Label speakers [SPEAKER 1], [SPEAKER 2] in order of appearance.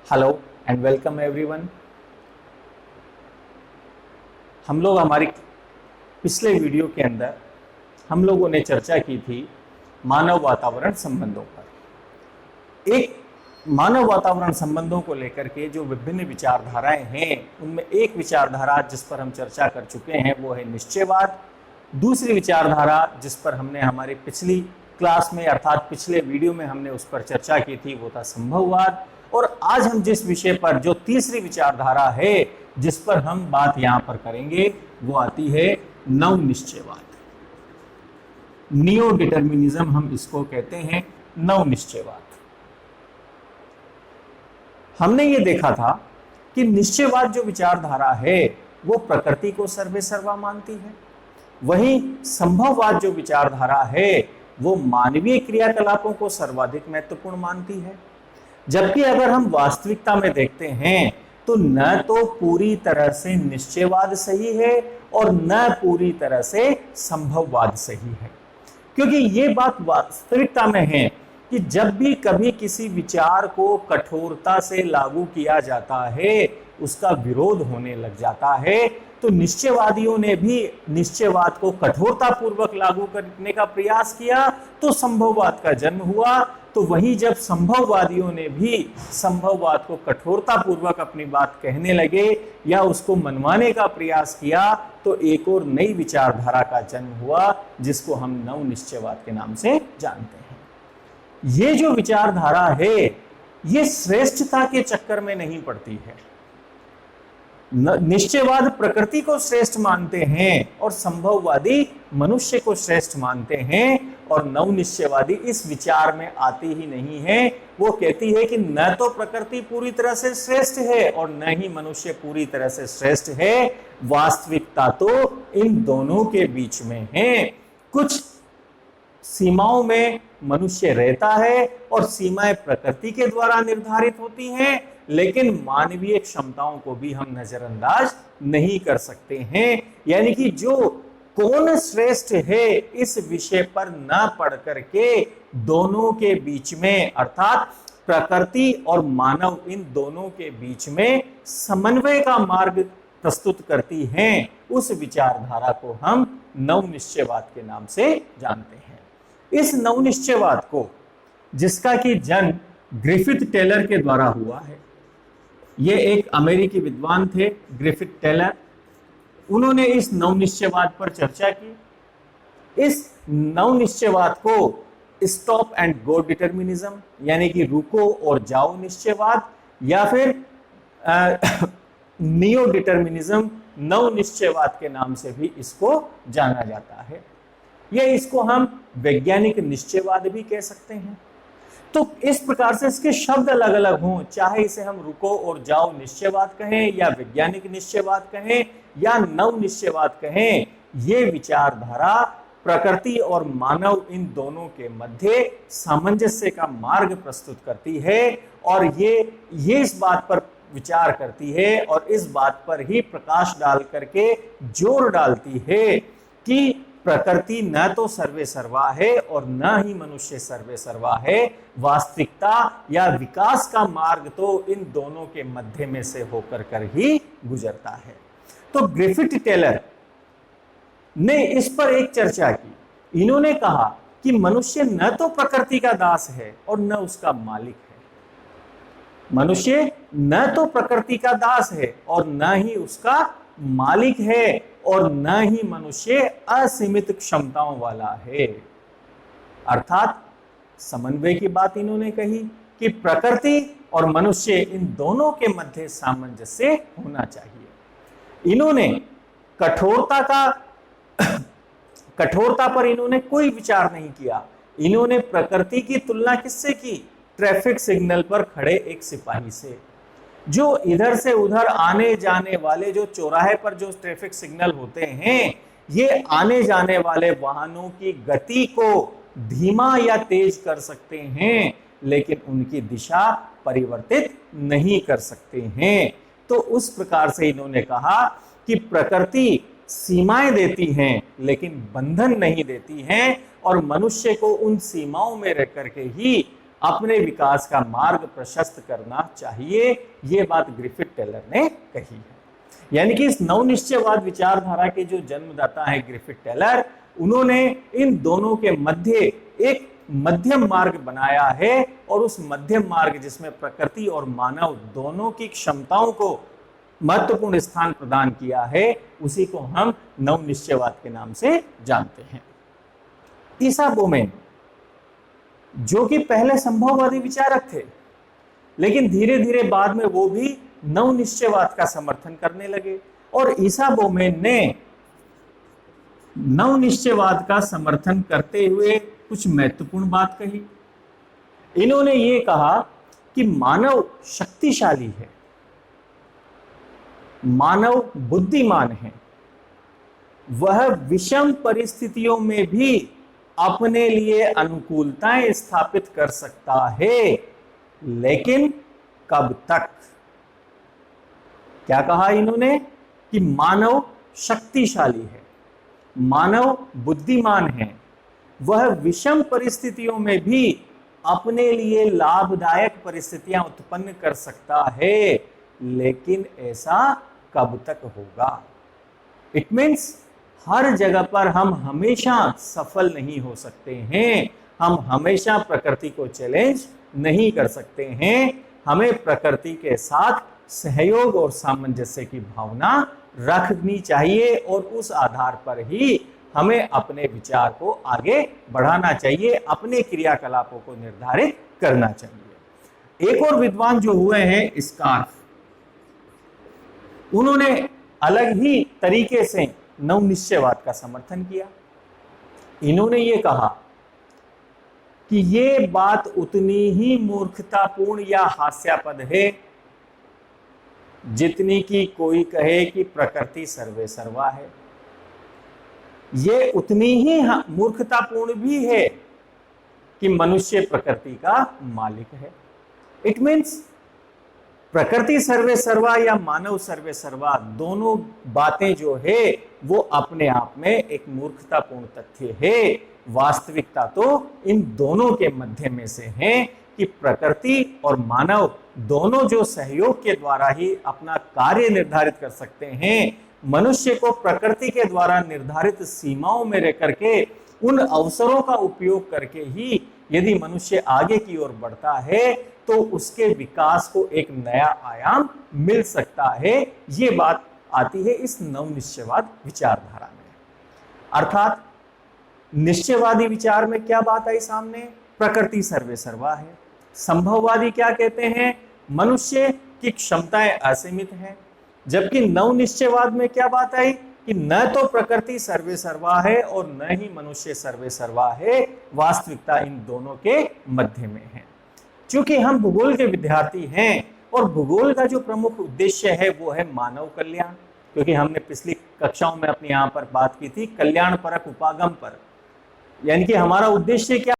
[SPEAKER 1] Hello and welcome everyone. हम लोग हमारे पिछले वीडियो के अंदर हम लोगों ने चर्चा की थी मानव वातावरण संबंधों पर। एक मानव वातावरण संबंधों को लेकर के जो विभिन्न विचारधाराएं हैं, उनमें एक विचारधारा जिस पर हम चर्चा कर चुके हैं वो है निश्चयवाद। दूसरी विचारधारा जिस पर हमने हमारी पिछली क्लास में अर्थात पिछले वीडियो में हमने उस पर चर्चा की थी वो था संभववाद। और आज हम जिस विषय पर, जो तीसरी विचारधारा है जिस पर हम बात यहां पर करेंगे, वो आती है नव निश्चयवाद। नियो डिटर्मिनिज्म हम इसको कहते हैं, नव निश्चयवाद। हमने ये देखा था कि निश्चयवाद जो विचारधारा है वो प्रकृति को सर्वे सर्वा मानती है, वहीं संभववाद जो विचारधारा है वो मानवीय क्रियाकलापों को सर्वाधिक महत्वपूर्ण मानती है। जबकि अगर हम वास्तविकता में देखते हैं तो न तो पूरी तरह से निश्चयवाद सही है और न पूरी तरह से संभववाद सही है, क्योंकि ये बात वास्तविकता में है कि जब भी कभी किसी विचार को कठोरता से लागू किया जाता है उसका विरोध होने लग जाता है। तो निश्चयवादियों ने भी निश्चयवाद को कठोरता पूर्वक लागू करने का प्रयास किया तो संभववाद का जन्म हुआ। तो वहीं जब संभववादियों ने भी संभववाद को कठोरता पूर्वक अपनी बात कहने लगे या उसको मनवाने का प्रयास किया तो एक और नई विचारधारा का जन्म हुआ जिसको हम नव निश्चयवाद के नाम से जानते हैं। ये जो विचारधारा है ये श्रेष्ठता के चक्कर में नहीं पड़ती है। निश्चयवाद प्रकृति को श्रेष्ठ मानते हैं और संभववादी मनुष्य को श्रेष्ठ मानते हैं, और नव निश्चयवादी इस विचार में आती ही नहीं है। वो कहती है कि न तो प्रकृति पूरी तरह से श्रेष्ठ है और न ही मनुष्य पूरी तरह से श्रेष्ठ है। वास्तविकता तो इन दोनों के बीच में है। कुछ सीमाओं में मनुष्य रहता है और सीमाएं प्रकृति के द्वारा निर्धारित होती हैं, लेकिन मानवीय क्षमताओं को भी हम नजरअंदाज नहीं कर सकते हैं। यानी कि जो कौन श्रेष्ठ है इस विषय पर न पढ़ करके दोनों के बीच में अर्थात प्रकृति और मानव इन दोनों के बीच में समन्वय का मार्ग प्रस्तुत करती हैं, उस विचारधारा को हम नव निश्चयवाद के नाम से जानते हैं। इस नव निश्चयवाद को, जिसका कि जन्म ग्रिफिथ टेलर के द्वारा हुआ है, ये एक अमेरिकी विद्वान थे ग्रिफिथ टेलर, उन्होंने इस नव निश्चयवाद पर चर्चा की। इस नव निश्चयवाद को स्टॉप एंड गो डिटर्मिनिज्म यानी कि रुको और जाओ निश्चयवाद या फिर नियो डिटर्मिनिज्म नव निश्चयवाद के नाम से भी इसको जाना जाता है। या इसको हम वैज्ञानिक निश्चयवाद भी कह सकते हैं। तो इस प्रकार से इसके शब्द अलग अलग हों, चाहे इसे हम रुको और जाओ निश्चयवाद कहें या वैज्ञानिक निश्चयवाद कहें या नव निश्चयवाद कहें, ये विचारधारा प्रकृति और मानव इन दोनों के मध्य सामंजस्य का मार्ग प्रस्तुत करती है और ये इस बात पर विचार करती है और इस बात पर ही प्रकाश डाल करके जोर डालती है कि प्रकृति न तो सर्वे सर्वा है और न ही मनुष्य सर्वे सर्वा है। वास्तविकता या विकास का मार्ग तो इन दोनों के मध्य में से होकर कर ही गुजरता है। तो ग्रिफिथ टेलर ने इस पर एक चर्चा की। इन्होंने कहा कि मनुष्य न तो प्रकृति का दास है और न उसका मालिक है। मनुष्य न तो प्रकृति का दास है और न ही उसका मालिक है और न ही मनुष्य असीमित क्षमताओं वाला है। अर्थात समन्वय की बात इन्होंने कही कि प्रकृति और मनुष्य इन दोनों के मध्य सामंजस्य होना चाहिए। इन्होंने कठोरता पर इन्होंने कोई विचार नहीं किया। इन्होंने प्रकृति की तुलना किससे की? ट्रैफिक सिग्नल पर खड़े एक सिपाही से, जो इधर से उधर आने जाने वाले, जो चौराहे पर जो ट्रैफिक सिग्नल होते हैं, ये आने जाने वाले वाहनों की गति को धीमा या तेज कर सकते हैं, लेकिन उनकी दिशा परिवर्तित नहीं कर सकते हैं। तो उस प्रकार से इन्होंने कहा कि प्रकृति सीमाएं देती हैं लेकिन बंधन नहीं देती हैं, और मनुष्य को उन सीमाओं में रह करके ही अपने विकास का मार्ग प्रशस्त करना चाहिए। ये बात ग्रिफिथ टेलर ने कही है। यानी कि इस नवनिश्चयवाद विचारधारा के जो जन्मदाता है ग्रिफिथ टेलर, उन्होंने इन दोनों के मध्य एक मध्यम मार्ग बनाया है, और उस मध्यम मार्ग जिसमें प्रकृति और मानव दोनों की क्षमताओं को महत्वपूर्ण स्थान प्रदान किया है, उसी को हम नवनिश्चयवाद के नाम से जानते हैं। ईसा बोमेन, जो कि पहले संभववादी विचारक थे, लेकिन धीरे धीरे बाद में वो भी नवनिश्चयवाद का समर्थन करने लगे, और ईसा बोमेन ने नवनिश्चयवाद का समर्थन करते हुए कुछ महत्वपूर्ण बात कही। इन्होंने ये कहा कि मानव शक्तिशाली है, मानव बुद्धिमान है, वह विषम परिस्थितियों में भी अपने लिए अनुकूलताएं स्थापित कर सकता है, लेकिन कब तक? क्या कहा इन्होंने? कि मानव शक्तिशाली है, मानव बुद्धिमान है, वह विषम परिस्थितियों में भी अपने लिए लाभदायक परिस्थितियां उत्पन्न कर सकता है, लेकिन ऐसा कब तक होगा? इट मीन्स हर जगह पर हम हमेशा सफल नहीं हो सकते हैं, हम हमेशा प्रकृति को चैलेंज नहीं कर सकते हैं। हमें प्रकृति के साथ सहयोग और सामंजस्य की भावना रखनी चाहिए, और उस आधार पर ही हमें अपने विचार को आगे बढ़ाना चाहिए, अपने क्रियाकलापों को निर्धारित करना चाहिए। एक और विद्वान जो हुए हैं स्कार्फ, उन्होंने अलग ही तरीके से नवनिश्चयवाद का समर्थन किया। इन्होंने ये कहा कि ये बात उतनी ही मूर्खतापूर्ण या हास्यास्पद है जितनी कि कोई कहे कि प्रकृति सर्वे सर्वा है। ये उतनी ही मूर्खतापूर्ण भी है कि मनुष्य प्रकृति का मालिक है। इट मीन्स प्रकृति सर्वे सर्वा या मानव सर्वे सर्वा, दोनों बातें जो है वो अपने आप में एक मूर्खतापूर्ण तथ्य है। वास्तविकता तो इन दोनों के मध्य में से है कि प्रकृति और मानव दोनों जो सहयोग के द्वारा ही अपना कार्य निर्धारित कर सकते हैं, मनुष्य को प्रकृति के द्वारा निर्धारित सीमाओं में रह करके उन अवसरों का उपयोग करके ही यदि मनुष्य आगे की ओर बढ़ता है तो उसके विकास को एक नया आयाम मिल सकता है। ये बात आती है इस नवनिश्चयवाद विचारधारा में। अर्थात निश्चयवादी विचार में क्या बात आई सामने? प्रकृति सर्वे सर्वा है। संभववादी क्या कहते हैं? मनुष्य की क्षमताएं असीमित हैं। जबकि नवनिश्चयवाद में क्या बात आई कि न तो प्रकृति सर्वे सर्वा है और न ही मनुष्य सर्वे सर्वा है, वास्तविकता इन दोनों के मध्य में है। क्योंकि हम भूगोल के विद्यार्थी हैं और भूगोल का जो प्रमुख उद्देश्य है वो है मानव कल्याण, क्योंकि हमने पिछली कक्षाओं में अपने यहाँ पर बात की थी कल्याण परक उपागम पर, यानी कि हमारा उद्देश्य क्या